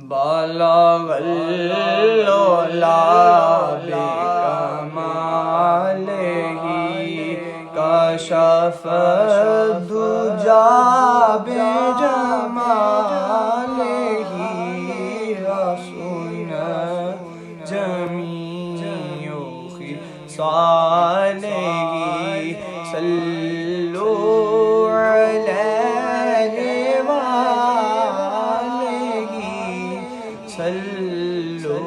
بلغ العلا بکمالہ کشف الدجا بجمالہ حسن جمیع خصالہ صلو علیہ وآلہ صلو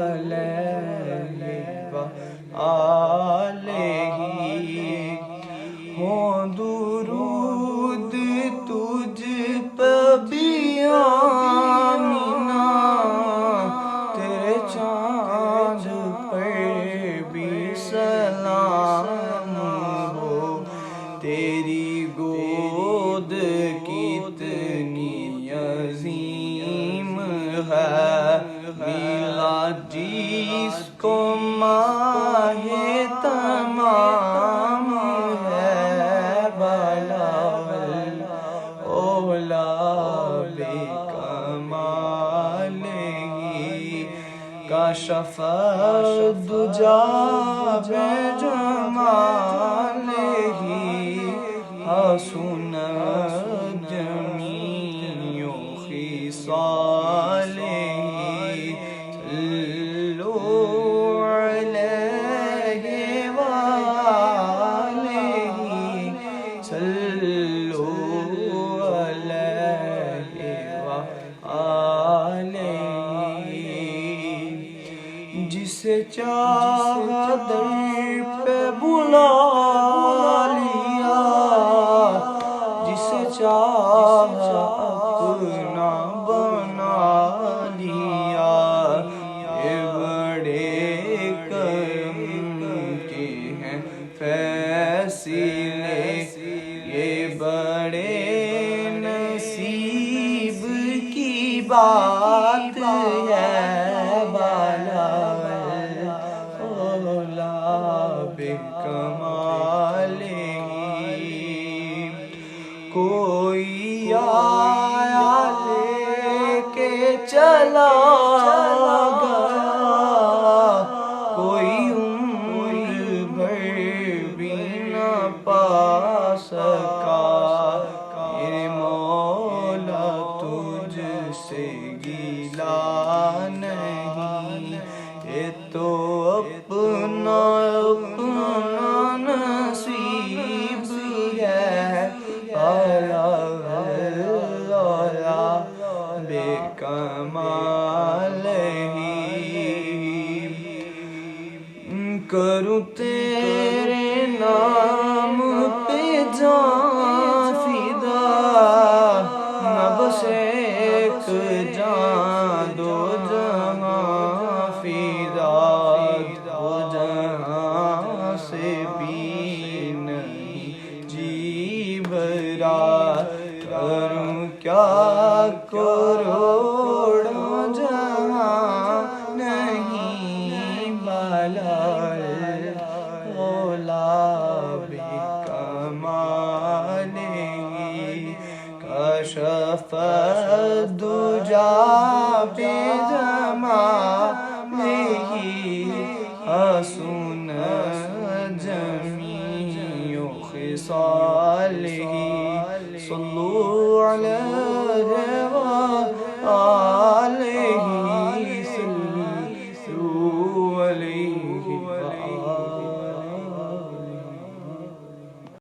علیہ وآلہ ہو درود تجھ پہ بھی آمینہ تیرے چاند پر بھی سلام ہو تیری گود کتنی عظیم ہے میلاد جس کو ماہ تمام ہے بلغ العلا بکمالہ کشف الدجا بجمالہ حسن جمیع خصالہ صلو علیہ وآلہ صلو علیہ وآلہ جسے چاہا در پہ بلا لیا جسے چاہا اپنا بنا لیا یہ بڑے کرم کے ہیں فیصلے یہ بڑے نصیب کی بات ہے بلغ العلا بکمالہ کوئی آیا لے کے چلا گیا کوئی عمر بھر بھی نہ پا سکا میرے مولا تجھ سے گیلا نہیں یہ تو اپنا نصیب ہے بلغ العلا بکمالہ کروں تیرے نام پہ جان فدا نہ بس ایک جان دو جہاں فدا دو جہاں سے بھی نہیں جی بھرا کروں کیا کروڑوں جہاں نہیں بلغ العلا بکمالہ کشف الدجا بجمالہ حسن جمیع خصالہ صلو علیہ